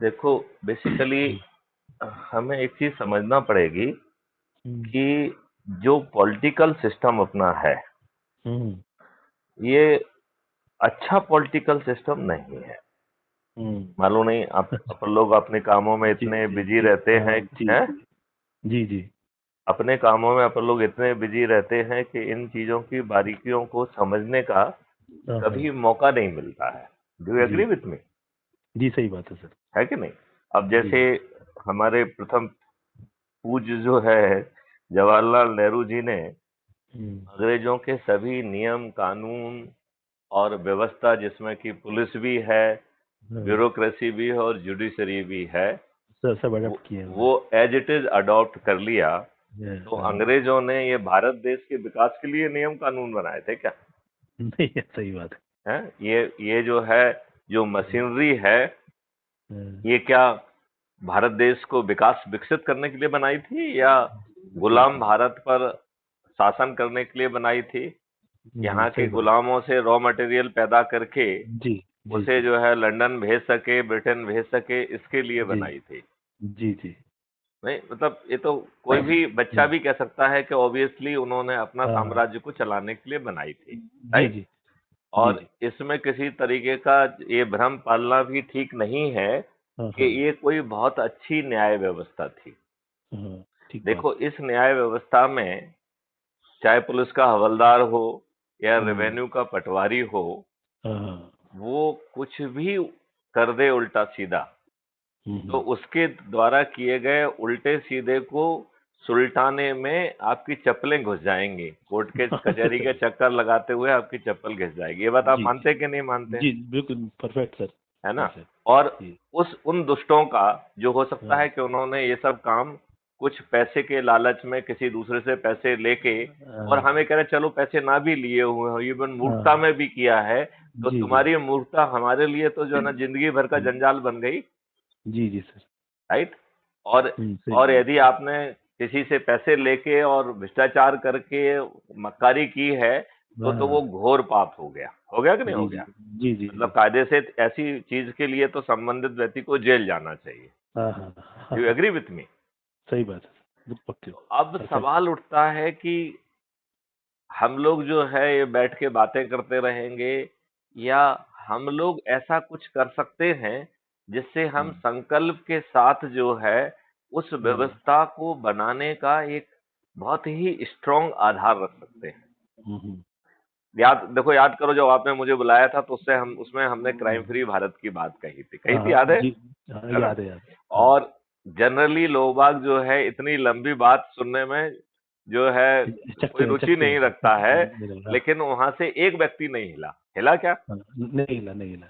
देखो, बेसिकली हमें एक चीज समझना पड़ेगी हम्म। कि जो पॉलिटिकल सिस्टम अपना है, हम्म। ये अच्छा पॉलिटिकल सिस्टम नहीं है। हम्म। मालूम नहीं, आप अपन लोग अपने कामों में जी इतने जी बिजी जी, रहते हाँ जी हैं। जी जी जी। अपने कामों में अपन लोग इतने बिजी रहते हैं कि इन चीजों की बारीकियों को समझने का हाँ हाँ। कभी मौका नहीं मिलता है। डू यू जी एग्री विथ मी? जी, सही बात है सर। है कि नहीं? अब जी जैसे जी। हमारे प्रथम पूज्य जो है जवाहरलाल नेहरू जी ने हम्म। अंग्रेजों के सभी नियम कानून और व्यवस्था, जिसमें कि पुलिस भी है, हाँ, ब्यूरोक्रेसी भी है और जुडिशरी भी है, सर सब वो अडॉप्ट किए हुए वो एज इट इज अडॉप्ट कर लिया। हैं। तो हाँ। अंग्रेजों ने ये भारत देश के विकास के लिए नियम कानून बनाए थे क्या? नहीं है, सही बात है ये जो है, जो है। मशीनरी है, हाँ, ये क्या भारत देश को विकास विकसित करने के लिए बनाई थी, या जी गुलाम जी भारत पर शासन करने के लिए बनाई थी? जी, यहाँ के सही बात। गुलामों से रॉ मटेरियल पैदा करके जी जी उसे जी जो है लंदन भेज सके, ब्रिटेन भेज सके, इसके लिए जी बनाई थी। जी जी। नहीं, मतलब ये तो कोई भी बच्चा भी कह सकता है कि ऑब्वियसली उन्होंने अपना हाँ हाँ। साम्राज्य को चलाने के लिए बनाई थी। जी राइट? जी जी और जी। इसमें किसी तरीके का ये भ्रम पालना भी ठीक नहीं है हाँ कि हाँ ये कोई बहुत अच्छी न्याय व्यवस्था थी। हाँ, ठीक बात देखो, है। इस न्याय व्यवस्था में चाहे पुलिस का हवलदार हो या हम्म। रेवेन्यू का पटवारी हो, हाँ हाँ। वो कुछ भी कर दे उल्टा सीधा, तो हम्म। उसके द्वारा किए गए उल्टे सीधे को सुलटाने में आपकी चप्पलें घुस जाएंगी। कोर्ट के कचहरी के सही। चक्कर लगाते हुए आपकी चप्पल घिस जाएगी। ये बात आप जी जी मानते कि नहीं मानते? जी, बिल्कुल परफेक्ट सर। है जी ना? सर। और जी। उस उन दुष्टों का, जो हो सकता हाँ है कि उन्होंने ये सब काम कुछ पैसे के लालच में किसी दूसरे से पैसे लेके, और हाँ हमें कह रहे चलो पैसे ना भी लिए हुए हो, इवन मूर्खता हाँ, में भी किया है, तो जी जी। तुम्हारी मूर्खता हमारे लिए तो जो है ना जिंदगी भर का जंजाल बन गई। जी जी सर। राइट? और सही और बात। यदि आपने किसी से पैसे लेके और भ्रष्टाचार करके मक्कारी की है, तो वो हाँ। घोर पाप हो गया कि नहीं जी हो जी गया? जी जी मतलब जी। कायदे से ऐसी चीज के लिए तो संबंधित व्यक्ति को जेल जाना चाहिए। हाँ हाँ हाँ यू हाँ, एग्री विथ मी? सही बात है सर, बिल्कुल पक्के। तो अब परफेक्ट सर। सवाल उठता है कि हम लोग जो है ये बैठ के बातें करते रहेंगे, या हम लोग ऐसा कुछ कर सकते हैं जिससे हम हम्म। संकल्प के साथ जो है उस हम्म। व्यवस्था को बनाने का एक बहुत ही स्ट्रांग आधार रख सकते हैं। हम्म। याद देखो, याद करो जब आपने मुझे बुलाया था तो उससे हम उसमें हमने क्राइम फ्री हम्म। भारत की बात कही हाँ थी, हाँ याद जी। हाँ, है ना? याद है याद है। हाँ। और जनरली लोग बाग जो है इतनी लंबी बात सुनने में जो है कोई रुचि चकते नहीं हैं रखता है, नहीं लगा। लेकिन वहां से एक व्यक्ति नहीं हिला। हिला क्या? हाँ, नहीं हिला नहीं हिला।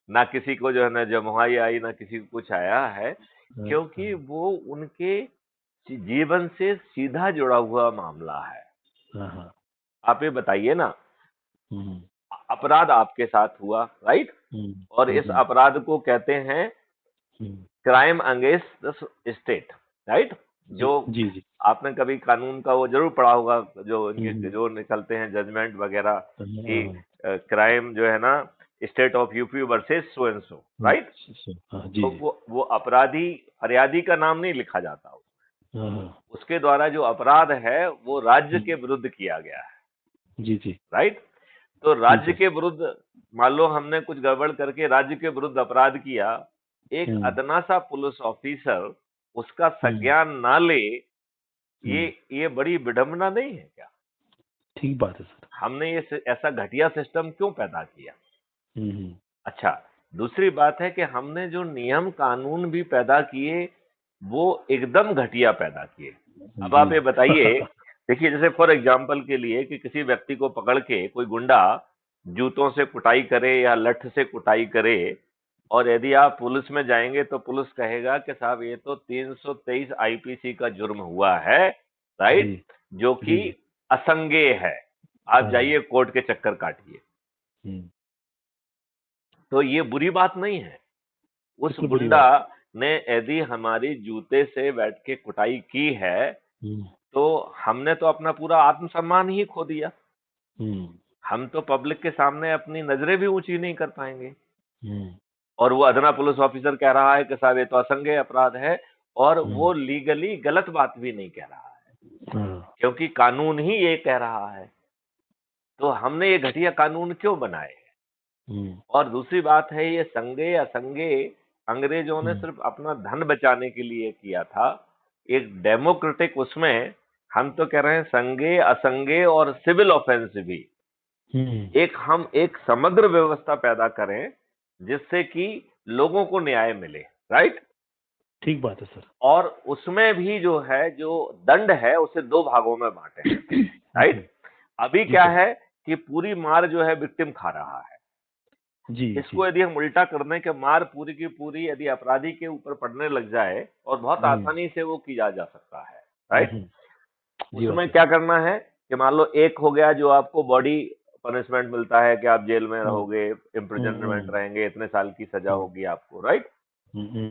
ना किसी को जो है ना जमुहाई आई, ना किसी को कुछ आया है, हाँ क्योंकि हाँ वो उनके जीवन से सीधा जुड़ा हुआ मामला है। हाँ हाँ। आप ये बताइए ना, हम्म। अपराध आपके साथ हुआ, राइट? हम्म। और इस अपराध को कहते हैं हम्म। Crime against the state. Right? जी जो जी जी। आपने कभी कानून का वो जरूर पढ़ा होगा, जो इनके हम्म। जो निकलते हैं जजमेंट वगैरह, कि हाँ क्राइम जो है ना, state of UP versus so and so. Right? हाँ, जी तो जी। वो अपराधी, फरियादी का नाम नहीं लिखा जाता, हाँ हाँ। उसके द्वारा जो अपराध है वो राज्य के हम्म, विरुद्ध किया गया है। जी जी राइट? तो जी राज्य सर। के विरुद्ध, मान लो हमने कुछ गड़बड़ करके राज्य के विरुद्ध अपराध किया, एक हम्म। अदना सा पुलिस ऑफिसर उसका हम्म। संज्ञान ना ले, ये हम्म, ये बड़ी विडंबना नहीं है क्या? ठीक बात है सर। हमने ऐसा घटिया सिस्टम क्यों पैदा किया? हम्म। अच्छा, दूसरी बात है कि हमने जो नियम कानून भी पैदा किए, वो एकदम घटिया पैदा किए। अब जी। आप ये बताइए, देखिए जैसे फॉर एग्जाम्पल के लिए कि किसी व्यक्ति को पकड़ के कोई गुंडा जूतों से कुटाई करे या लठ से कुटाई करे, और यदि आप पुलिस में जाएंगे तो पुलिस कहेगा कि साहब ये तो 323 आईपीसी का जुर्म हुआ है, जी राइट? जो जी कि जी। असंज्ञेय है, आप हाँ। जाइए कोर्ट के चक्कर काटिए। हम्म। तो ये बुरी बात नहीं है। उस बिल्कुल बुरी गुंडा बात। ने यदि हमारी जूते से बैठ के कुटाई की है, हम्म। तो हमने तो अपना पूरा आत्मसम्मान ही खो दिया। हम्म। हम तो पब्लिक के सामने अपनी नजरें भी ऊंची नहीं कर पाएंगे। हम्म। और वो अदना पुलिस ऑफिसर कह रहा है कि साहब ये तो असंज्ञेय अपराध है, और वो लीगली गलत बात भी नहीं कह रहा है, क्योंकि कानून ही ये कह रहा है। तो हमने ये घटिया कानून क्यों बनाए? और दूसरी बात है, ये संज्ञेय असंज्ञेय अंग्रेजों ने सिर्फ अपना धन बचाने के लिए किया था। एक डेमोक्रेटिक उसमें हम तो कह रहे हैं संज्ञेय असंज्ञेय और सिविल ऑफेंस भी, हम एक समग्र व्यवस्था पैदा करें जिससे कि लोगों को न्याय मिले, राइट? ठीक बात है सर। और उसमें भी जो है, जो दंड है उसे 2 भागों में बांटे, राइट? अभी क्या है कि पूरी मार जो है विक्टिम खा रहा है जी। इसको यदि हम उल्टा कर दें कि मार पूरी की पूरी यदि अपराधी के ऊपर पड़ने लग जाए, और बहुत आसानी से वो किया जा सकता है, राइट? उसमें क्या करना है कि मान लो एक हो गया जो आपको बॉडी पनिशमेंट मिलता है कि आप जेल में रहोगे, इम्प्रिजनमेंट रहेंगे, इतने साल की सजा होगी आपको, राइट?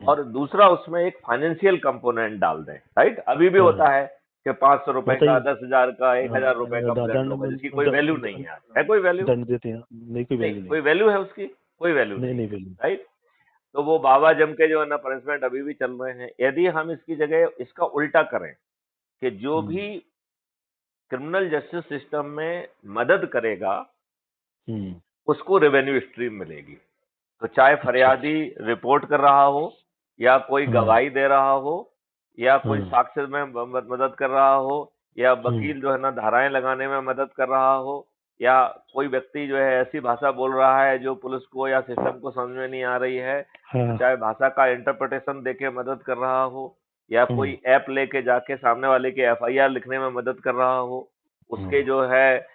और दूसरा उसमें एक फाइनेंशियल कंपोनेंट डाल दें, राइट? अभी भी होता है कि 500 रुपए का, 10,000 का, 1,000 रुपए का दंड होगा, जिसकी कोई वैल्यू नहीं है कोई वैल्यू दंड देते हैं, नहीं कोई वैल्यू नहीं, कोई वैल्यू है उसकी, कोई वैल्यू नहीं, राइट? तो वो बाबा जम के जो है ना पनिशमेंट अभी भी चल रहे हैं। यदि हम इसकी जगह इसका उल्टा करें कि जो भी क्रिमिनल जस्टिस सिस्टम में मदद करेगा उसको रेवेन्यू स्ट्रीम मिलेगी। तो चाहे फरियादी रिपोर्ट कर रहा हो, या कोई गवाही दे रहा हो, या कोई साक्ष्य में मदद कर रहा हो, या वकील जो है ना धाराएं लगाने में मदद कर रहा हो, या कोई व्यक्ति जो है ऐसी भाषा बोल रहा है जो पुलिस को या सिस्टम को समझ में नहीं आ रही है, तो चाहे भाषा का इंटरप्रिटेशन देके मदद कर रहा हो, या कोई ऐप लेके जाके सामने वाले के एफआईआर लिखने में मदद कर रहा हो, उसके जो है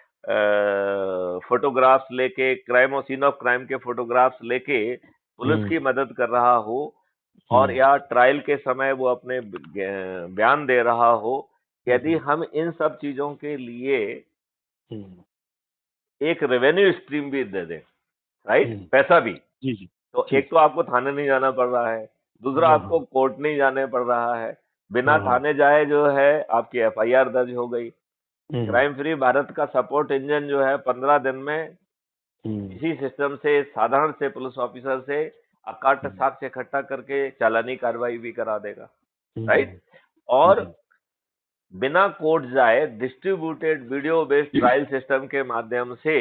फोटोग्राफ्स लेके, क्राइम और सीन ऑफ क्राइम के फोटोग्राफ्स लेके पुलिस की मदद कर रहा हो, और या ट्रायल के समय वो अपने बयान दे रहा हो, यदि हम इन सब चीजों के लिए एक रेवेन्यू स्ट्रीम भी दे दें, राइट? पैसा भी, तो एक तो आपको थाने नहीं जाना पड़ रहा है, दूसरा आपको कोर्ट नहीं जाने पड़ रहा है, बिना थाने जाए जो है आपकी एफआईआर दर्ज हो गई। क्राइम फ्री भारत का सपोर्ट इंजन जो है 15 दिन में इसी सिस्टम से, साधारण से पुलिस ऑफिसर से अकाट साक्ष्य इकट्ठा करके चालानी कार्रवाई भी करा देगा, राइट? और बिना कोर्ट जाए distributed video based trial system के माध्यम से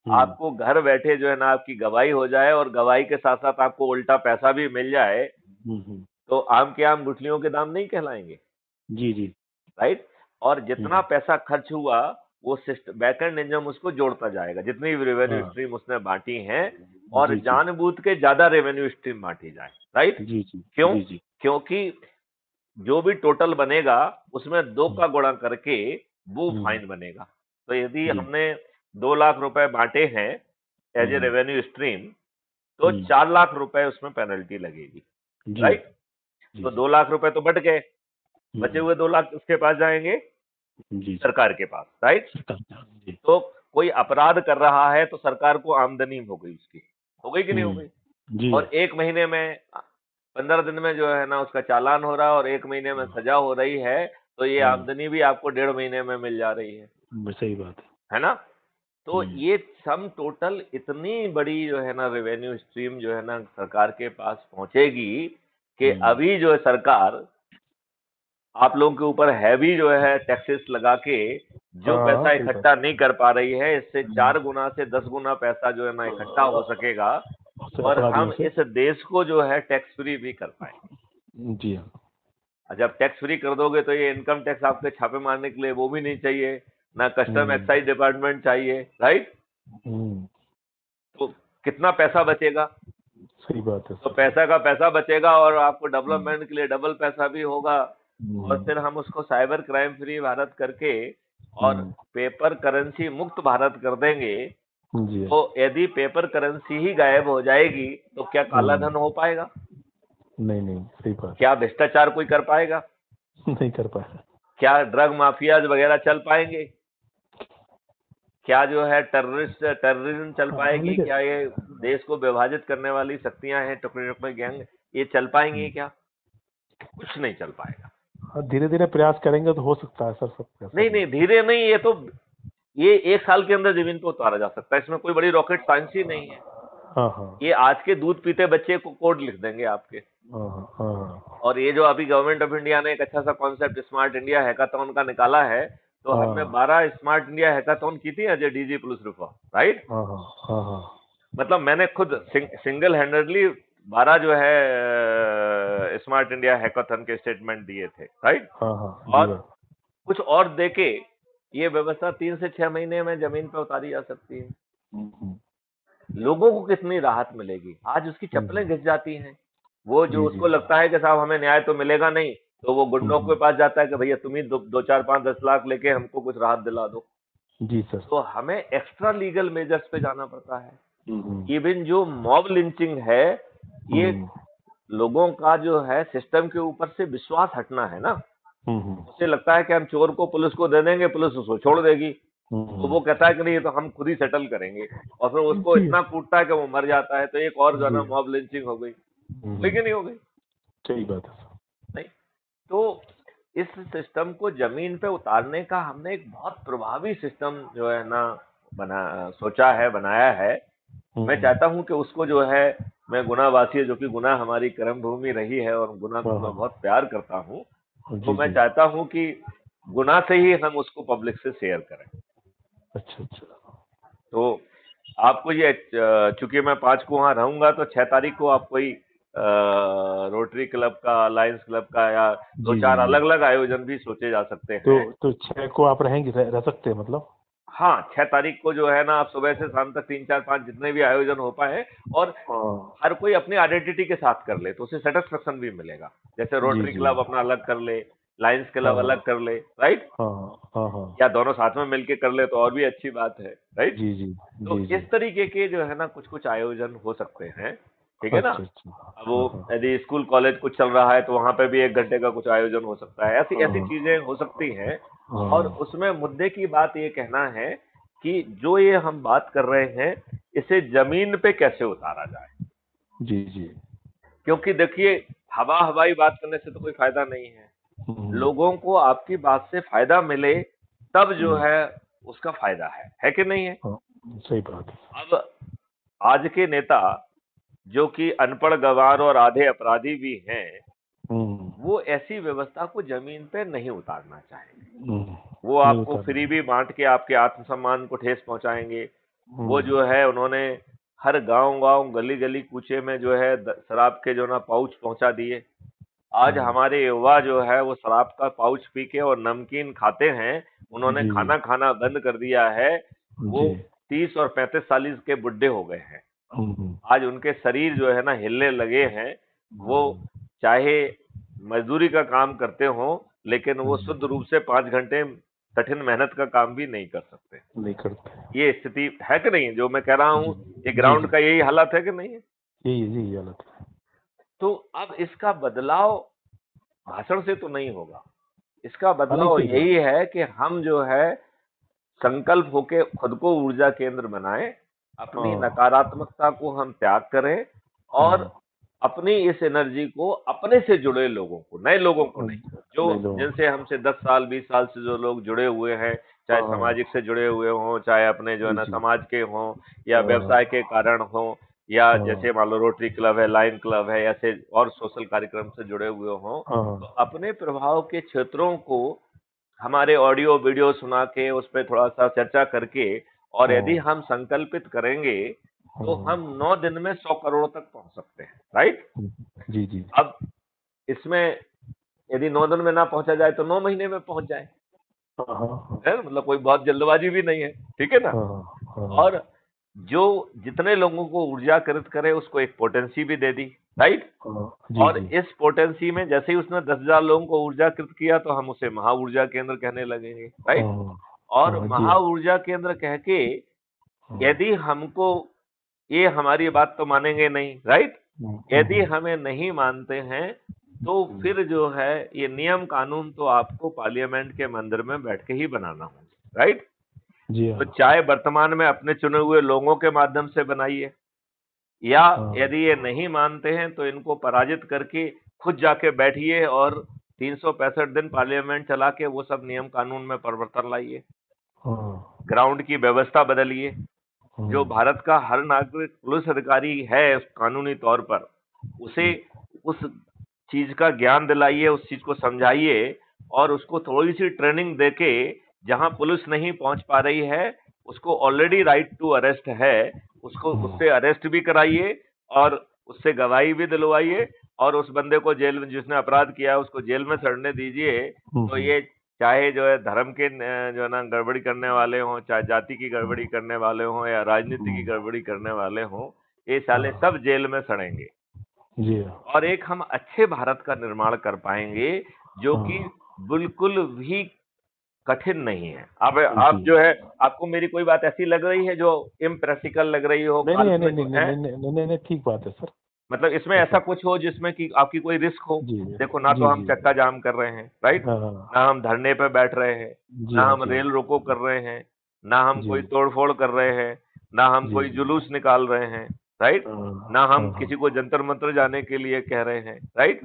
आपको घर बैठे जो है ना आपकी गवाही हो जाए, और गवाही के साथ साथ आपको उल्टा पैसा भी मिल जाए, तो आम के आम गुठलियों के दाम नहीं कहलाएंगे। जी, राइट? और जितना पैसा खर्च हुआ वो बैकएंड इंजन उसको जोड़ता जाएगा, जितनी भी रेवेन्यू स्ट्रीम उसने बांटी हैं, और जानबूझ के ज्यादा रेवेन्यू स्ट्रीम बांटी जाए, राइट? क्यों? क्योंकि जो भी टोटल बनेगा उसमें 2 का गुणा करके वो फाइन बनेगा। तो यदि हमने 2 लाख रुपए बांटे हैं एज ए रेवेन्यू स्ट्रीम, तो 4 लाख रुपए उसमें पेनल्टी लगेगी, राइट? तो 2 लाख रुपए तो बट गए, बचे हुए 2 लाख उसके पास जाएंगे, सरकार के पास, राइट? तो कोई अपराध कर रहा है तो सरकार को आमदनी हो गई, उसकी हो गई कि नहीं हो गई? और 1 महीने में 15 दिन में जो है ना उसका चालान हो रहा है, और 1 महीने में सजा हो रही है, तो ये आमदनी भी आपको 1.5 महीने में मिल जा रही है। सही बात है ना? तो ये सम टोटल इतनी बड़ी जो है ना रेवेन्यू स्ट्रीम जो है ना सरकार के पास पहुंचेगी कि अभी जो है सरकार आप लोगों के ऊपर हैवी जो है टैक्सेस लगा के जो पैसा इकट्ठा नहीं कर पा रही है, इससे 4 गुना से 10 गुना पैसा जो है ना इकट्ठा हो सकेगा, और हम इस देश को जो है टैक्स फ्री भी कर पाएंगे। जी हाँ। जब टैक्स फ्री कर दोगे तो ये इनकम टैक्स आपके छापे मारने के लिए वो भी नहीं चाहिए, ना कस्टम एक्साइज डिपार्टमेंट चाहिए, राइट? तो कितना पैसा बचेगा? सही बात है। तो पैसा का पैसा बचेगा, और आपको डेवलपमेंट के लिए डबल पैसा भी होगा, और फिर हम उसको साइबर क्राइम फ्री भारत करके और पेपर करेंसी मुक्त भारत कर देंगे। तो यदि पेपर करेंसी ही गायब हो जाएगी तो क्या काला धन हो पाएगा? नहीं, सही बात। क्या भ्रष्टाचार कोई कर पाएगा? नहीं कर पाएगा। क्या ड्रग माफियाज वगैरह चल पाएंगे? क्या जो है टेररिज्म चल पाएगी? क्या ये देश को विभाजित करने वाली शक्तियां हैं, टुकड़े गैंग, ये चल पाएंगे क्या? कुछ नहीं चल पाएगा। धीरे धीरे प्रयास करेंगे तो हो सकता है सर, सब। नहीं, धीरे नहीं, ये 1 साल के अंदर जमीन पे उतारा जा सकता है, इसमें कोई बड़ी रॉकेट साइंस ही नहीं है। हाँ हाँ ये आज के दूध पीते बच्चे को कोड लिख देंगे आपके। हाँ हाँ और ये जो अभी गवर्नमेंट ऑफ इंडिया ने एक अच्छा सा कॉन्सेप्ट स्मार्ट इंडिया हैकाथॉन का निकाला है, तो हमने हाँ 12 स्मार्ट इंडिया हैकाथॉन की थी as a DG police reform, right. हाँ हाँ हाँ मतलब मैंने खुद सिंगल हैंडेडली 12 जो है स्मार्ट इंडिया हैकाथन के स्टेटमेंट दिए थे, राइट। हाँ हाँ जी और हाँ। कुछ और देके ये व्यवस्था 3 से 6 महीने में जमीन पर उतारी जा सकती है। हम्म, लोगों को कितनी राहत मिलेगी। आज उसकी चप्पलें घिस जाती हैं। वो जो जी जी उसको लगता है कि साहब हमें न्याय तो मिलेगा नहीं, तो वो गुंडों के पास जाता है कि भैया तुम ही 2 4 5 10 लाख लेके हमको कुछ राहत दिला दो। जी सर। तो हमें एक्स्ट्रा लीगल मेजर्स पे जाना पड़ता है। हम्म, इवन जो मॉब लिंचिंग है, ये हम्म, लोगों का जो है सिस्टम के ऊपर से विश्वास हटना है ना। उसे लगता है कि हम चोर को पुलिस को दे देंगे, पुलिस उसको छोड़ देगी, तो वो कहता है कि नहीं ये तो हम खुद ही सेटल करेंगे, और फिर उसको जी इतना कूटता है कि वो मर जाता है। तो एक और जो है जी ना मॉब लिंचिंग हो गई, हम्म, लेकिन नहीं हो गई। सही बात है सर। नहीं, तो इस सिस्टम को जमीन पे उतारने का हमने एक बहुत प्रभावी सिस्टम जो है ना सोचा है, बनाया है। मैं चाहता हूं कि उसको जो है, मैं गुना वासी है, जो कि गुना हमारी कर्म भूमि रही है और गुना को मैं बहुत प्यार करता हूं, तो जी मैं जी। चाहता हूं कि गुना से ही हम उसको पब्लिक से शेयर करें। अच्छा अच्छा। तो आपको ये चूंकि मैं 5 को वहां रहूंगा, तो 6 तारीख को आप कोई रोटरी क्लब का, लायंस क्लब का, या दो जी जी चार जी। अलग अलग आयोजन भी सोचे जा सकते तो हैं। 6 को आप रहेंगे, रह सकते हैं मतलब? हाँ, 6 तारीख को जो है ना, आप सुबह से शाम तक 3 4 5 जितने भी आयोजन हो पाए, और हाँ हर कोई अपनी आइडेंटिटी के साथ कर ले, तो उसे सेटिस्फेक्शन भी मिलेगा। जैसे जी रोटरी जी। क्लब अपना अलग कर ले, लायंस क्लब अलग हाँ कर ले, राइट, हाँ हाँ हाँ या दोनों साथ में मिलके कर ले तो और भी अच्छी बात है, राइट। जी जी तो जी जी। इस तरीके के जो है ना कुछ कुछ आयोजन हो सकते हैं, ठीक है ना। अच्छा अच्छा। अब हाँ वो हाँ यदि स्कूल कॉलेज कुछ चल रहा है, तो वहां पे भी 1 घंटे का कुछ आयोजन हो सकता है। ऐसी ऐसी हाँ चीजें हो सकती हैं। और हाँ उसमें मुद्दे की बात ये कहना है कि जो ये हम बात कर रहे हैं, इसे जमीन पे कैसे उतारा जाए। जी जी। क्योंकि देखिए, हवा हवाई बात करने से तो कोई फायदा नहीं है। हम्म, लोगों को आपकी बात से फायदा मिले, तब जो हम्म, है उसका फायदा है कि नहीं है। हाँ सही बात है। अब आज के नेता, जो कि अनपढ़, गंवार और आधे अपराधी भी हैं, हम्म वो ऐसी व्यवस्था को जमीन पे नहीं उतारना चाहेंगे। हम्म, वो नहीं आपको उतारना। फ्री भी बांट के आपके आत्मसम्मान को ठेस पहुंचाएंगे। वो हम्म जो है, उन्होंने हर गांव-गांव, गली-गली, कूचे में जो है शराब के जो ना पाउच पहुंचा दिए। आज हम्म, हमारे युवा जो है वो शराब का पाउच पी के और नमकीन खाते हैं। उन्होंने जी जी खाना खाना बंद कर दिया है। वो जी। 30 और 35 साल के बुड्ढे हो गए हैं। हम्म आज उनके शरीर जो है ना हिलने लगे हैं। वो हम्म, चाहे मजदूरी का काम करते हो, लेकिन वो शुद्ध हम्म, रूप से 5 घंटे कठिन मेहनत का काम भी नहीं कर सकते। नहीं करते। ये स्थिति है कि नहीं, जो मैं कह रहा जी हूँ, ये जी ग्राउंड जी। का यही हालत है कि नहीं है। यही हालत है। तो अब इसका बदलाव भाषण से तो नहीं होगा। इसका हाँ नहीं बदलाव सही है। यही है कि हम जो है संकल्प होके खुद को ऊर्जा केंद्र बनाएं, अपनी हाँ नकारात्मकता को हम त्याग करें, और हाँ अपनी इस एनर्जी को अपने से जुड़े लोगों को, नए लोगों को नहीं, जो नहीं लो। जिनसे हमसे 10 साल 20 साल से जो लोग जुड़े हुए हैं, चाहे हाँ सामाजिक से जुड़े हुए हों, चाहे अपने जो है जी ना जी। समाज के हों, या हाँ व्यवसाय के कारण हों, या हाँ जैसे मान लो रोटरी क्लब है, लायन क्लब है, ऐसे और सोशल कार्यक्रम से जुड़े हुए हों, तो हाँ अपने प्रभाव के क्षेत्रों को हमारे ऑडियो वीडियो सुना के उस पर थोड़ा सा चर्चा करके, और यदि हाँ हम संकल्पित करेंगे, तो हाँ, हम 9 दिन में 100 करोड़ तक पहुंच सकते हैं, राइट। जी जी। अब इसमें यदि 9 दिन में ना पहुंचा जाए, तो 9 महीने में पहुंच जाए, हाँ हाँ है ना? मतलब कोई बहुत जल्दबाजी भी नहीं है, ठीक है ना। हाँ और हाँ जो जितने लोगों को ऊर्जाकृत करे, उसको एक पोटेंसी भी दे दी, राइट। हाँ, जी और जी। इस पोटेंसी में जैसे ही उसने 10,000 लोगों को ऊर्जाकृत किया, तो हम उसे महा ऊर्जा केंद्र कहने लगेंगे, राइट। हाँ और हाँ जी महा हाँ। ऊर्जा केंद्र कह के, हाँ, यदि हमको, ये हमारी बात तो मानेंगे नहीं, राइट। यदि हम्म, हमें नहीं मानते हैं, तो हम्म, फिर जो है ये नियम कानून तो आपको पार्लियामेंट के मंदिर में बैठ के ही बनाना होगा, राइट। जी तो हाँ चाहे वर्तमान में अपने चुने हुए लोगों के माध्यम से बनाइए, या हाँ यदि ये नहीं मानते हैं, तो इनको पराजित करके खुद जाके बैठिए और 365 दिन पार्लियामेंट चला के वो सब नियम कानून में परिवर्तन लाइए, हाँ ग्राउंड की व्यवस्था बदलिए, जो भारत का हर नागरिक पुलिस अधिकारी है कानूनी तौर पर, उसे उस चीज का ज्ञान दिलाइए, उस चीज को समझाइए और उसको थोड़ी सी ट्रेनिंग देके, जहां पुलिस नहीं पहुंच पा रही है उसको ऑलरेडी राइट टू अरेस्ट है, उसको उससे अरेस्ट भी कराइए और उससे गवाही भी दिलवाइए और उस बंदे को जेल में, जिसने अपराध किया है उसको जेल में सड़ने दीजिए। तो ये चाहे जो है धर्म के जो है ना गड़बड़ी करने वाले हों, चाहे जाति की गड़बड़ी करने वाले हों या राजनीति की गड़बड़ी करने वाले हों, ये साले सब जेल में सड़ेंगे जी। और एक हम अच्छे भारत का निर्माण कर पाएंगे जो कि बिल्कुल भी कठिन नहीं है। आप जो है, आपको मेरी कोई बात ऐसी लग रही है जो इम्प्रैक्टिकल लग रही हो? नहीं, ठीक बात है सर। मतलब इसमें ऐसा कुछ हो जिसमें कि आपकी कोई रिस्क हो। देखो ना, तो हम चक्का जाम कर रहे हैं, राइट, ना हम धरने पे बैठ रहे हैं, ना हम रेल रोको कर रहे हैं, ना हम कोई तोड़फोड़ कर रहे हैं, ना हम कोई जुलूस निकाल रहे हैं, राइट, ना हम किसी को जंतर मंतर जाने के लिए कह रहे हैं, राइट।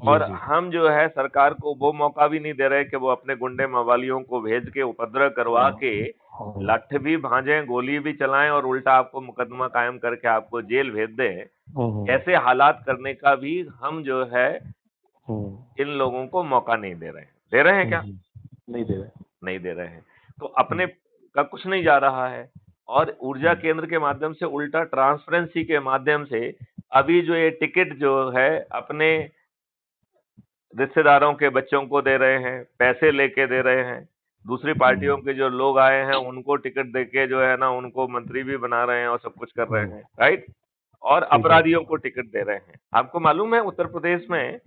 और हम जो है सरकार को वो मौका भी नहीं दे रहे कि वो अपने गुंडे मवालियों को भेज के उपद्रव करवा के लठ भी भांजे, गोली भी चलाएं और उल्टा आपको मुकदमा कायम करके आपको जेल भेज दें। ऐसे हालात करने का भी हम जो है इन लोगों को मौका नहीं दे रहे हैं। दे रहे हैं क्या? नहीं दे रहे हैं। तो अपने का कुछ नहीं जा रहा है और ऊर्जा केंद्र के माध्यम से उल्टा ट्रांसपेरेंसी के माध्यम से अभी जो ये टिकट जो है अपने रिश्तेदारों के बच्चों को दे रहे हैं, पैसे लेके दे रहे हैं, दूसरी पार्टियों के जो लोग आए हैं उनको टिकट देके जो है ना उनको मंत्री भी बना रहे हैं और सब कुछ कर रहे हैं, राइट। और अपराधियों को टिकट दे रहे हैं। आपको मालूम है उत्तर प्रदेश में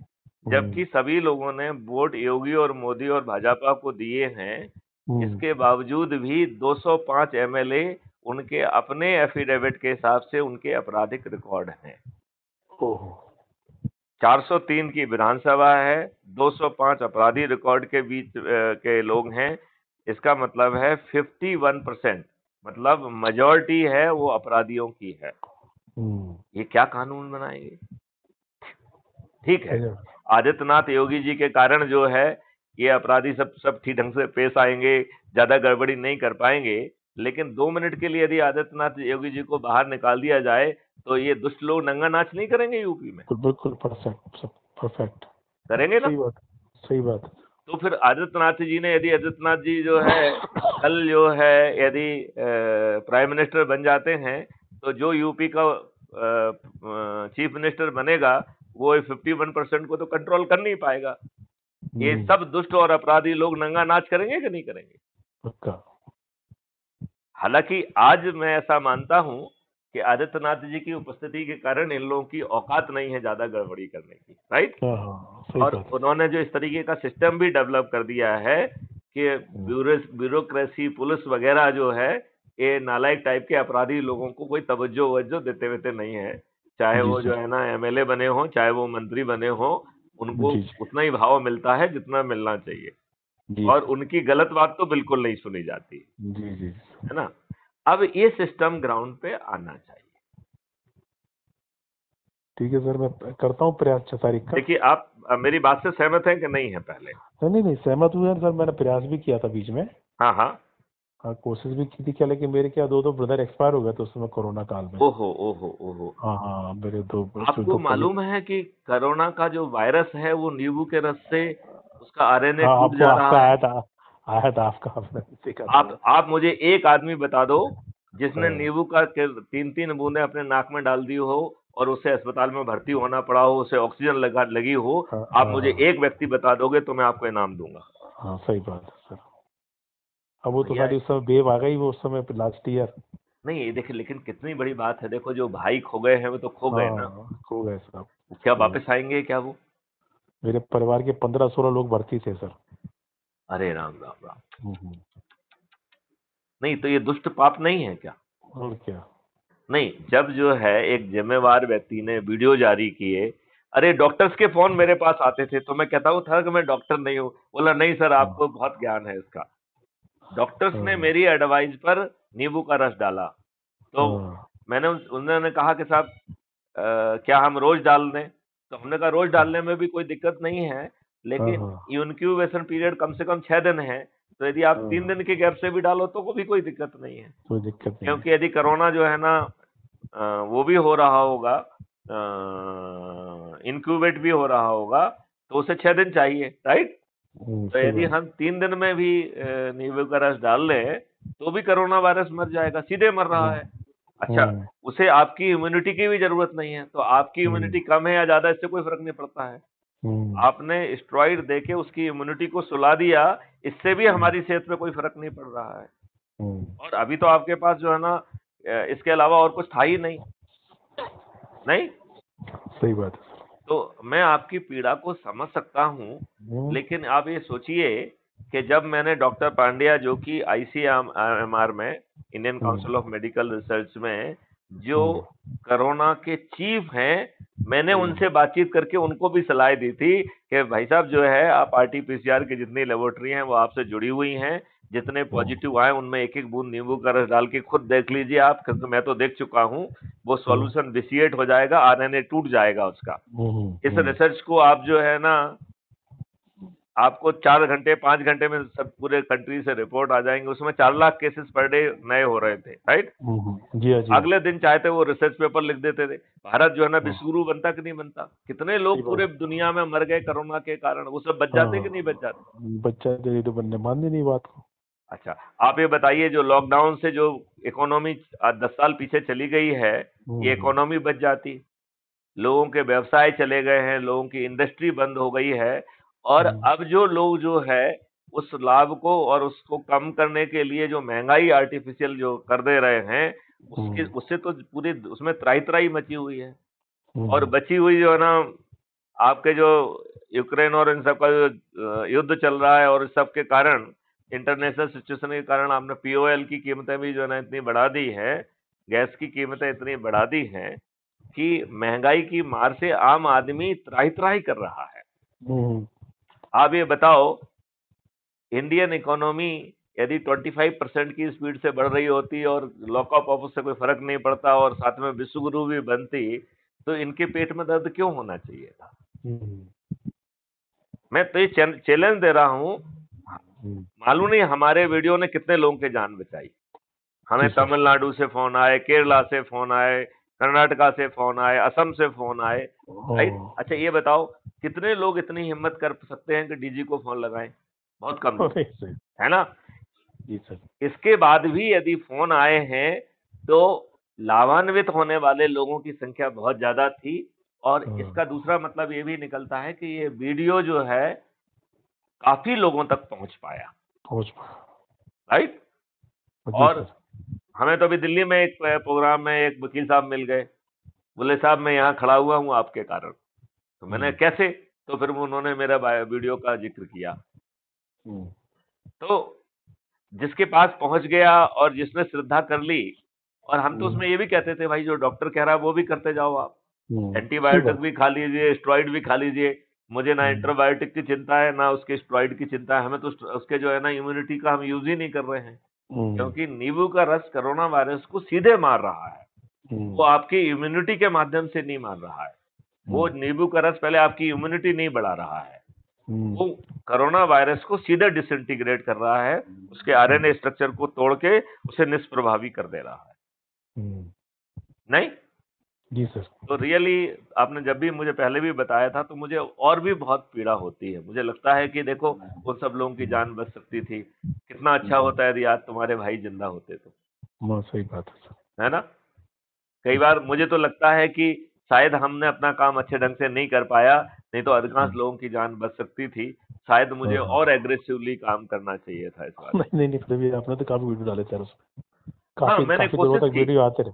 जबकि सभी लोगों ने वोट योगी और मोदी और भाजपा को दिए हैं, इसके बावजूद भी 205 एमएलए उनके अपने एफिडेविट के हिसाब से उनके आपराधिक रिकॉर्ड हैं। 403 की विधानसभा है, 205 अपराधी रिकॉर्ड के बीच के लोग हैं। इसका मतलब है 51%, मतलब मेजॉरिटी है वो अपराधियों की है। ये क्या कानून बनाएंगे? ठीक है, आदित्यनाथ योगी जी के कारण जो है ये अपराधी सब ठीक ढंग से पेश आएंगे, ज्यादा गड़बड़ी नहीं कर पाएंगे, लेकिन 2 मिनट के लिए यदि आदित्यनाथ योगी जी को बाहर निकाल दिया जाए तो ये दुष्ट लोग नंगा नाच नहीं करेंगे यूपी में? बिल्कुल परफेक्ट करेंगे ना? सही बात। तो फिर आदित्यनाथ जी ने, यदि आदित्यनाथ जी जो है कल जो है यदि प्राइम मिनिस्टर बन जाते हैं तो जो यूपी का चीफ मिनिस्टर बनेगा वो 51% को तो कंट्रोल कर नहीं पाएगा। ये सब दुष्ट और अपराधी लोग नंगा नाच करेंगे कि नहीं करेंगे? हालांकि आज मैं ऐसा मानता हूं कि आदित्यनाथ जी की उपस्थिति के कारण इन लोगों की औकात नहीं है ज्यादा गड़बड़ी करने की, राइट। और उन्होंने जो इस तरीके का सिस्टम भी डेवलप कर दिया है कि ब्यूरोक्रेसी पुलिस वगैरह जो है ये नालायक टाइप के अपराधी लोगों को कोई तवज्जो देते नहीं है। चाहे वो जो है ना एमएलए बने हो, चाहे वो मंत्री बने हो, उनको उतना ही भाव मिलता है जितना मिलना चाहिए और उनकी गलत बात तो बिल्कुल नहीं सुनी जाती है ना। अब ये सिस्टम ग्राउंड पे आना चाहिए। ठीक है सर, मैं करता हूँ प्रयास 6 तारीख का। देखिए, आप मेरी बात से सहमत हैं कि नहीं है? पहले नहीं सहमत हुए सर, मैंने प्रयास भी किया था बीच में। हाँ, कोशिश भी की थी क्या, लेकिन मेरे क्या 2 ब्रदर एक्सपायर हो गए थे उस समय कोरोना काल में। ओहो। हाँ, मेरे 2। आपको मालूम है कि कोरोना का जो वायरस है वो नींबू के रस से उसका आरएनए टूट जा रहा है। आया था आपका। आप मुझे एक आदमी बता दो जिसने नींबू का 3 बूंदे अपने नाक में डाल दी हो और उसे अस्पताल में भर्ती होना पड़ा हो, उसे ऑक्सीजन लगी हो। आप मुझे एक व्यक्ति बता दोगे तो मैं आपको इनाम दूंगा। हाँ, सही बात है सर। अब वो तो सारी उस समय वेव आ गई, वो उस समय लास्ट ईयर। नहीं देखिए, लेकिन कितनी बड़ी बात है। देखो, जो भाई खो गए हैं वो तो खो गए ना। खो गए साहब। क्या वापस आएंगे क्या वो? मेरे परिवार के 15-16 लोग भर्ती थे सर। अरे राम। नहीं तो ये दुष्ट पाप नहीं है क्या? और क्या। नहीं, जब जो है एक जिम्मेवार व्यक्ति ने वीडियो जारी किए, अरे डॉक्टर्स के फोन मेरे पास आते थे तो मैं कहता हूँ था कि मैं डॉक्टर नहीं हूँ। बोला नहीं सर, आपको बहुत ज्ञान है इसका। डॉक्टर्स ने मेरी एडवाइस पर नींबू का रस डाला तो मैंने उन्होंने कहा कि साहब क्या हम रोज डाल दें? तो हमने कहा रोज डालने में भी कोई दिक्कत नहीं है, लेकिन इनक्यूबेशन पीरियड कम से कम 6 दिन है। तो यदि आप 3 दिन के गैप से भी डालो तो भी कोई दिक्कत नहीं है, कोई दिक्कत नहीं है। क्योंकि यदि कोरोना जो है ना वो भी हो रहा होगा, इंक्यूबेट भी हो रहा होगा, तो उसे 6 दिन चाहिए, राइट। तो सही यदि बात। हम 3 दिन में भी नींबू का रस डाल लें तो भी कोरोना वायरस मर जाएगा, सीधे मर रहा है। अच्छा, उसे आपकी इम्यूनिटी की भी जरूरत नहीं है, तो आपकी इम्यूनिटी कम है या ज्यादा इससे कोई फर्क नहीं पड़ता है। आपने स्टेरॉइड देके उसकी इम्यूनिटी को सुला दिया, इससे भी हमारी सेहत पे कोई फर्क नहीं पड़ रहा है। और अभी तो आपके पास जो है ना इसके अलावा और कुछ था ही नहीं, नहीं। सही बात है। तो मैं आपकी पीड़ा को समझ सकता हूँ, लेकिन आप ये सोचिए कि जब मैंने डॉक्टर पांड्या, जो कि ICMR में, Indian council of medical research में जो कोरोना के चीफ हैं, मैंने उनसे बातचीत करके उनको भी सलाह दी थी कि भाई साहब जो है, आप RT-PCR की जितनी लेबोरेटरी हैं वो आपसे जुड़ी हुई हैं, जितने पॉजिटिव आए उनमें एक एक बूंद नींबू का रस डाल के खुद देख लीजिए आप, क्योंकि मैं तो देख चुका हूं, वो सॉल्यूशन विसिएट हो जाएगा, RNA टूट जाएगा उसका। इस रिसर्च को आप जो है ना, आपको 4 घंटे 5 घंटे में सब पूरे कंट्री से रिपोर्ट आ जाएंगे, उसमें 4 लाख केसेस पर डे नए हो रहे थे, राइट। जी हाँ, जी। अगले दिन चाहते वो रिसर्च पेपर लिख देते थे। भारत जो है ना विश्वगुरु बनता कि नहीं बनता, कितने लोग पूरे दुनिया में मर गए कोरोना के कारण, वो सब बच जाते कि नहीं बच जाते। बच्चा तो बनने मानने नहीं बात को। अच्छा, आप ये बताइए, जो लॉकडाउन से जो इकोनॉमी 10 साल पीछे चली गई है, ये इकोनॉमी बच जाती, लोगों के व्यवसाय चले गए हैं, लोगों की इंडस्ट्री बंद हो गई है, और अब जो लोग जो है उस लाभ को और उसको कम करने के लिए जो महंगाई आर्टिफिशियल जो कर दे रहे हैं, उससे तो पूरी उसमें त्राही त्राही मची हुई है। और बची हुई जो है ना, आपके जो यूक्रेन और इन सब का जो युद्ध चल रहा है और इस सब के कारण, इंटरनेशनल सिचुएशन के कारण, आपने POL की कीमतें भी जो है ना इतनी बढ़ा दी है, गैस की कीमतें इतनी बढ़ा दी हैं कि महंगाई की मार से आम आदमी त्राही त्राही कर रहा है। आप ये बताओ, इंडियन इकोनॉमी यदि 25% की स्पीड से बढ़ रही होती और लॉकअप ऑफ से कोई फर्क नहीं पड़ता और साथ में विश्वगुरु भी बनती, तो इनके पेट में दर्द क्यों होना चाहिए था। मैं तो ये चैलेंज दे रहा हूं, मालूम नहीं हमारे वीडियो ने कितने लोगों के जान बचाई। हमें तमिलनाडु से फोन आए, केरला से फोन आए, कर्नाटका से फोन आए, असम से फोन आए, राइट। अच्छा, ये बताओ कितने लोग इतनी हिम्मत कर सकते हैं कि DG को फोन लगाएं, बहुत कम लोग, है ना। जी सर। इसके बाद भी यदि फोन आए हैं तो लाभान्वित होने वाले लोगों की संख्या बहुत ज्यादा थी, और इसका दूसरा मतलब ये भी निकलता है कि ये वीडियो जो है काफी लोगों तक पहुंच पाया, राइट। और हमें तो अभी दिल्ली में एक प्रोग्राम में एक वकील साहब मिल गए, बोले साहब मैं यहाँ खड़ा हुआ हूँ आपके कारण। तो मैंने कैसे, तो फिर उन्होंने मेरा वीडियो का जिक्र किया। तो जिसके पास पहुंच गया और जिसने श्रद्धा कर ली, और हम तो उसमें ये भी कहते थे भाई जो डॉक्टर कह रहा है वो भी करते जाओ आप, एंटीबायोटिक भी खा लीजिए, स्टेरॉइड भी खा लीजिए, मुझे ना एंटीबायोटिक की चिंता है ना उसके स्टेरॉइड की चिंता है, हमें तो उसके जो है ना इम्यूनिटी का हम यूज ही नहीं कर रहे हैं, क्योंकि नींबू का रस कोरोना वायरस को सीधे मार रहा है, वो आपकी इम्यूनिटी के माध्यम से नहीं मार रहा है। वो नींबू का रस पहले आपकी इम्यूनिटी नहीं बढ़ा रहा है, वो कोरोना वायरस को सीधे डिसइंटीग्रेट कर रहा है, उसके RNA स्ट्रक्चर को तोड़ के उसे निष्प्रभावी कर दे रहा है, नहीं जी सर। तो रियली आपने जब भी मुझे पहले भी बताया था तो मुझे और भी बहुत पीड़ा होती है। मुझे लगता है कि देखो उन सब लोगों की जान बच सकती थी, कितना अच्छा होता है यदि आज तुम्हारे भाई जिंदा होते तो। सही बात है सर, है ना। कई बार मुझे तो लगता है कि शायद हमने अपना काम अच्छे ढंग से नहीं कर पाया, नहीं तो अधिकांश लोगों की जान बच सकती थी। शायद मुझे और एग्रेसिवली काम करना चाहिए था इस बार। नहीं फिर भी आपने तो काफी वीडियो डाले थे उसमें, हाँ, मैंने काफी दिनों तक वीडियो आते रहे,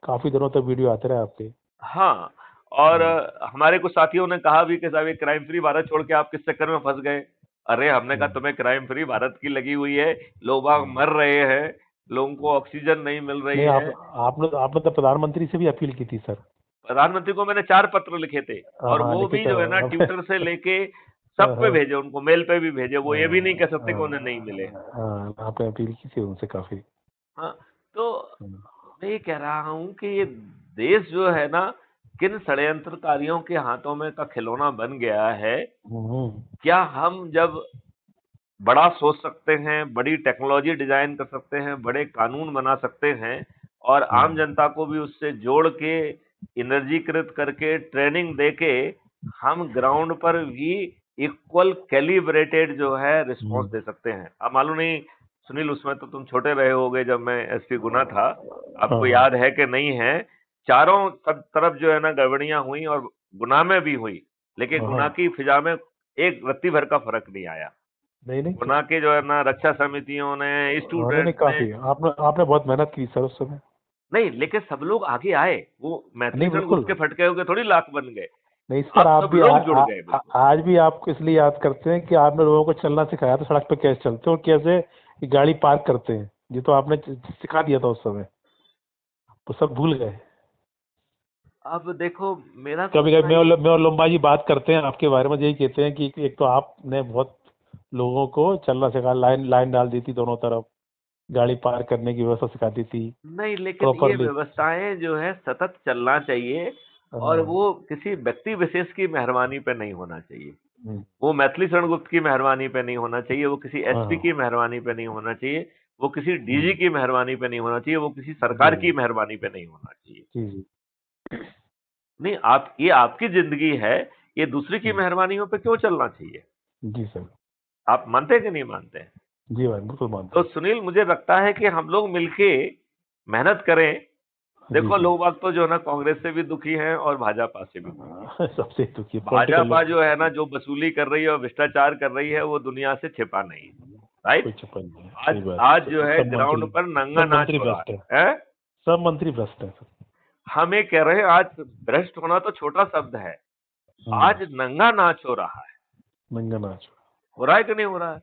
काफी दिनों तक वीडियो आते रहे आपके। हाँ, और हमारे कुछ साथियों ने कहा भी कि साहब ये क्राइम फ्री भारत छोड़ के आप किस चक्कर में फंस गए। अरे हमने कहा तुम्हें क्राइम फ्री भारत की लगी हुई है, लोग मर रहे हैं, लोगों को ऑक्सीजन नहीं मिल रही है। आपने तो प्रधानमंत्री से भी अपील की थी सर। प्रधानमंत्री को मैंने 4 पत्र लिखे थे, और वो भी जो है ना ट्विटर से लेके सब पे भेजे, उनको मेल पे भी भेजे, वो ये भी नहीं कह सकते कि उन्हें नहीं मिले। आपने अपील की थी उनसे काफी। हाँ, तो मैं ये कह रहा हूँ कि ये देश जो है ना किन षड्यंत्रकारियों के हाथों में का खिलौना बन गया है। क्या हम जब बड़ा सोच सकते हैं, बड़ी टेक्नोलॉजी डिजाइन कर सकते हैं, बड़े कानून बना सकते हैं और आम जनता को भी उससे जोड़ के एनर्जीकृत करके ट्रेनिंग देके हम ग्राउंड पर भी इक्वल कैलिब्रेटेड जो है रिस्पॉन्स दे सकते हैं। अब मालूम नहीं सुनील, उसमें तो तुम छोटे रहे होगे जब मैं एसपी गुना था, आपको याद है कि नहीं है? चारों तरफ जो है ना गड़बड़ियां हुई और गुना में भी हुई, लेकिन गुना की फिजा में एक रत्ती भर का फर्क नहीं आया। नहीं नहीं गुना के जो है ना रक्षा समितियों ने, स्टूडेंट काफी आपने बहुत मेहनत की सर उस समय। नहीं, लेकिन सब लोग आगे आए, वो मैथिली बिल्कुल उसके फटके होके थोड़ी लाख बन गए। नहीं सर, आप सब भी लोग जुड़ गए बिल्कुल। आज भी आपको इसलिए याद करते हैं कि आपने लोगों को चलना सिखाया था, सड़क पे कैसे चलते और कैसे गाड़ी पार्क करते हैं, ये तो आपने सिखा दिया था उस समय, तो सब भूल गए। अब देखो मेरा कभी कभी मैं और लंबा जी बात करते हैं आपके बारे में, यही कहते हैं कि एक तो आपने बहुत लोगों को चलना सिखा, लाइन डाल दी थी दोनों तरफ, गाड़ी पार करने की व्यवस्था सिखाती थी। नहीं, लेकिन ये व्यवस्थाएं जो है सतत चलना चाहिए और वो किसी व्यक्ति विशेष की मेहरबानी पे नहीं होना चाहिए। वो मैथिली शरण गुप्त की मेहरबानी पे नहीं होना चाहिए, वो किसी एसपी की मेहरबानी पे नहीं होना चाहिए, वो किसी डीजी की मेहरबानी पे नहीं होना चाहिए, वो किसी सरकार की मेहरबानी पे नहीं होना चाहिए। नहीं, ये आपकी जिंदगी है, ये दूसरी की मेहरबानियों पे क्यों चलना चाहिए? जी सर। आप मानते हैं कि नहीं मानते हैं? जी भाई बिल्कुल मानते तो सुनील, मुझे लगता है कि हम लोग मिलके मेहनत करें। देखो लोग बाग तो जो है ना कांग्रेस से भी दुखी हैं और भाजपा से भी दुखी सबसे दुखी। भाजपा जो है ना जो वसूली कर रही है और भ्रष्टाचार कर रही है वो दुनिया से छिपा नहीं है, राइट? आज जो है ग्राउंड पर नंगा नाच हो रहा है। सब मंत्री भ्रष्ट है। हम ये कह रहे हैं, आज भ्रष्ट होना तो छोटा शब्द है, आज नंगा नाच हो रहा है। नंगा नाच हो रहा है कि नहीं हो रहा है?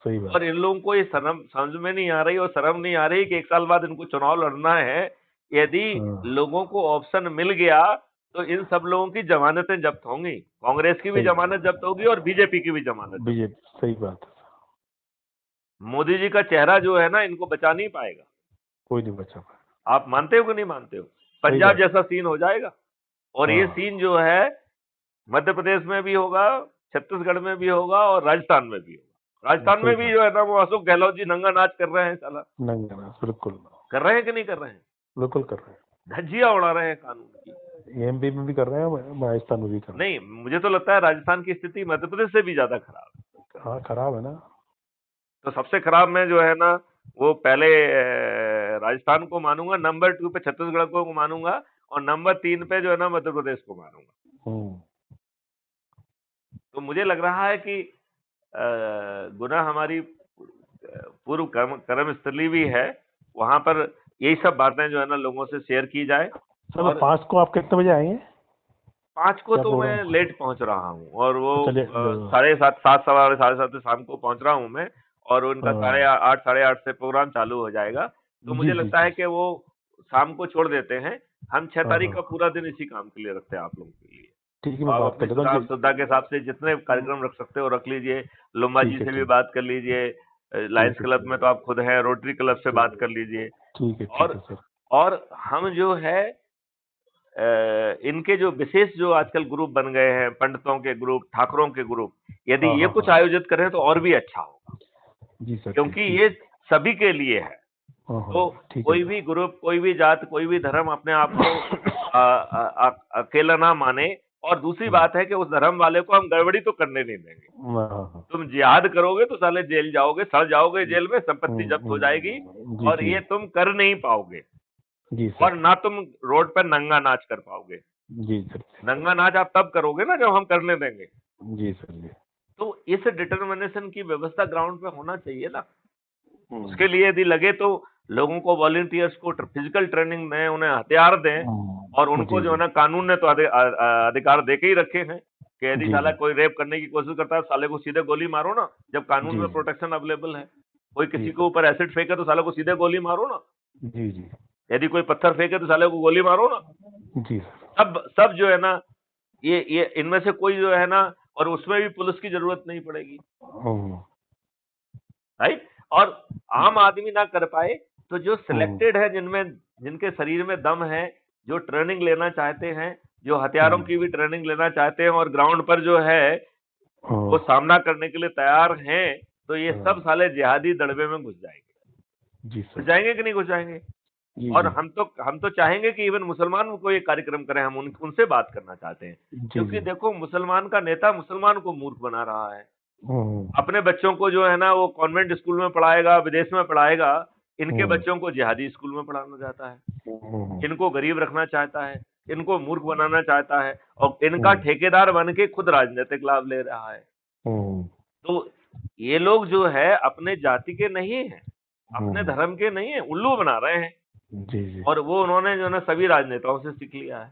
सही बात। और इन लोगों को ये शर्म समझ में नहीं आ रही और शर्म नहीं आ रही कि 1 साल बाद इनको चुनाव लड़ना है। यदि लोगों को ऑप्शन मिल गया तो इन सब लोगों की जमानतें जब्त होंगी, कांग्रेस की भी जमानत जब्त होगी और बीजेपी की भी जमानत। बीजेपी, सही बात है। मोदी जी का चेहरा जो है ना इनको बचा नहीं पाएगा, कोई नहीं बचा पाएगा। आप मानते हो कि नहीं मानते हो? पंजाब जैसा सीन हो जाएगा और ये सीन जो है मध्य प्रदेश में भी होगा, छत्तीसगढ़ में भी होगा और राजस्थान में भी होगा। राजस्थान में भी जो है ना वो अशोक गहलोत जी नंगा नाच कर रहे हैं, साला नंगा नाच बिल्कुल कर रहे हैं कि नहीं कर रहे हैं? बिल्कुल कर रहे हैं, धज्जियां उड़ा रहे हैं कानून की। एमपी में भी कर रहे हैं, राजस्थान में भी कर रहे हैं। नहीं, मुझे तो लगता है राजस्थान की स्थिति मध्य प्रदेश से भी ज्यादा खराब है। हाँ खराब है ना। तो सबसे खराब में जो है ना वो पहले राजस्थान को मानूंगा, नंबर 2 पे छत्तीसगढ़ को मानूंगा और नंबर 3 पे जो है ना मध्य प्रदेश को मानूंगा। तो मुझे लग रहा है कि गुना हमारी पूर्व कर्म स्थली भी है, वहां पर यही सब बातें जो है ना लोगों से शेयर की जाए। चलो 5 को आप कितने बजे आएंगे? 5 को तो मैं लेट पहुंच रहा हूँ और वो 7:30 7:15 शाम को पहुंच रहा हूँ मैं, और उनका 8:30 8:30 से प्रोग्राम चालू हो जाएगा। तो मुझे लगता है कि वो शाम को छोड़ देते हैं। हम 6 तारीख का पूरा दिन इसी काम के लिए रखते हैं, आप लोगों के लिए। ठीक है, आप अपनी श्रद्धा के हिसाब से जितने कार्यक्रम रख सकते हो रख लीजिए। लुम्बा जी से भी बात कर लीजिए, लायंस क्लब में तो आप खुद हैं, रोटरी क्लब से बात कर लीजिए। ठीक है और हम जो है इनके जो विशेष जो आजकल ग्रुप बन गए हैं, पंडितों के ग्रुप, ठाकुरों के ग्रुप, यदि ये कुछ आयोजित करें तो और भी अच्छा होगा जी सर, क्योंकि ये सभी के लिए है। तो कोई भी ग्रुप, कोई भी जात, कोई भी धर्म अपने आप को अकेला ना माने। और दूसरी बात है कि उस धर्म वाले को हम गड़बड़ी तो करने नहीं देंगे। तुम जिहाद करोगे तो साले जेल जाओगे, सड़ जाओगे जेल में, संपत्ति जब्त हो जाएगी और ये तुम कर नहीं पाओगे जी और ना तुम रोड पर नंगा नाच कर पाओगे। जी सर, नंगा नाच आप तब करोगे ना जब हम करने देंगे। जी सर जी। तो इस डिटर्मिनेशन की व्यवस्था ग्राउंड पे होना चाहिए ना। उसके लिए यदि लगे तो लोगों को, वॉलंटियर्स को फिजिकल ट्रेनिंग दें, उन्हें हथियार दें और उनको जो है ना कानून ने तो अधिकार दे के ही रखे हैं कि यदि साला कोई रेप करने की कोशिश करता है साले को सीधे गोली मारो ना, जब कानून में प्रोटेक्शन अवेलेबल है। कोई किसी के ऊपर एसिड फेंके तो साले को सीधे गोली मारो ना। जी जी। यदि कोई पत्थर फेंके तो साले को गोली मारो ना। जी सब जो है ना ये इनमें से कोई जो है ना, और उसमें भी पुलिस की जरूरत नहीं पड़ेगी, राइट? और आम आदमी ना कर पाए तो जो सिलेक्टेड है, जिनके शरीर में दम है, जो ट्रेनिंग लेना चाहते हैं, जो हथियारों की भी ट्रेनिंग लेना चाहते हैं और ग्राउंड पर जो है वो सामना करने के लिए तैयार हैं, तो ये हाँ। सब साले जिहादी दड़बे में घुस जाएंगे। जी घुस सर। जाएंगे कि नहीं घुस जाएंगे? जी और जी हम तो चाहेंगे कि इवन मुसलमान को ये कार्यक्रम करें, हम उनसे बात करना चाहते हैं। जी क्योंकि जी। देखो, मुसलमान का नेता मुसलमान को मूर्ख बना रहा है। हम्म, अपने बच्चों को जो है ना वो कॉन्वेंट स्कूल में पढ़ाएगा, विदेश में पढ़ाएगा, इनके हम्म, बच्चों को जिहादी स्कूल में पढ़ाना चाहता है, हम्म, इनको गरीब रखना चाहता है, इनको मूर्ख बनाना चाहता है, और इनका हम्म, ठेकेदार बन के खुद राजनीतिक लाभ ले रहा है। हम्म, तो ये लोग जो है अपने जाति के नहीं हैं, अपने हम्म, धर्म के नहीं हैं, उल्लू बना रहे हैं। जी जी। और वो उन्होंने जो है ना सभी राजनेताओं से सीख लिया है।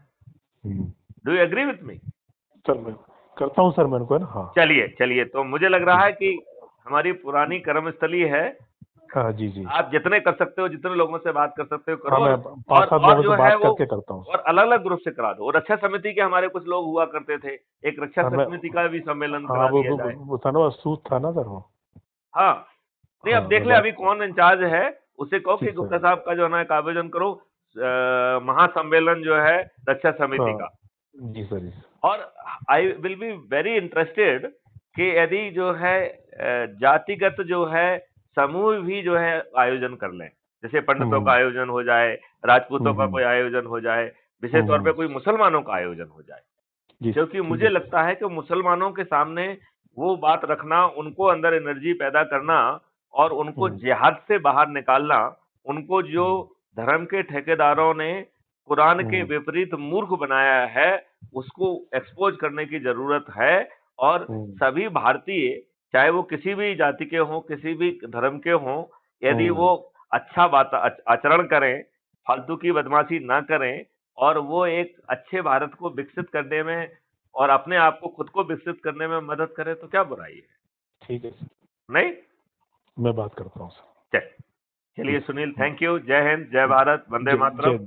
हम्म। Do you agree with me? Sir मैं करता हूँ सर, मैं उनको है ना। हाँ चलिए चलिए, तो मुझे लग जी रहा है कि हमारी पुरानी कर्मस्थली है। हाँ जी जी। आप जितने कर सकते हो, जितने लोगों से बात कर सकते हो करो, हाँ मैं 5-7 लोगों जो से है बात वो करके करता हूँ। और अलग अलग ग्रुप से करा दो। और रक्षा समिति के हमारे कुछ लोग हुआ करते थे, एक रक्षा हाँ मैं समिति का भी सम्मेलन हाँ करा दिया जाए। वो था ना, वो सूद था ना सर वो। हाँ, नहीं, अब हाँ देख मैं ले बात। अभी कौन इंचार्ज है, उसे कहो जी कि गुप्ता सर। साहब का जो है ना एक आयोजन करो, महासम्मेलन जो है रक्षा समिति हाँ का। जी सर जी। और I will be very interested कि यदि जो है जातिगत जो है समूह भी जो है आयोजन कर लें, जैसे पंडितों का हम्म आयोजन हो जाए, राजपूतों का हम्म कोई आयोजन हो जाए, विशेष तौर पे हम्म, कोई मुसलमानों का आयोजन हो जाए। जी क्योंकि ठीक मुझे है सर। लगता है कि मुसलमानों के सामने वो बात रखना, उनको अंदर एनर्जी पैदा करना और उनको हम्म जिहाद से बाहर निकालना, उनको जो हम्म धर्म के ठेकेदारों ने कुरान के हम्म विपरीत मूर्ख बनाया है, उसको एक्सपोज करने की जरूरत है। और हम्म सभी भारतीय, चाहे वो किसी भी जाति के हों, किसी भी धर्म के हों, यदि वो हम्म, अच्छा आचरण करें, फालतू की बदमाशी ना करें, और वो एक अच्छे भारत को विकसित करने में और अपने आप को खुद को विकसित करने में मदद करे, तो क्या बुराई है? ठीक है सर, नहीं? मैं बात करता हूँ सर। चलिए ठीक सुनील, है। Thank you. जय हिंद, जय भारत, वंदे जय मातरम। जय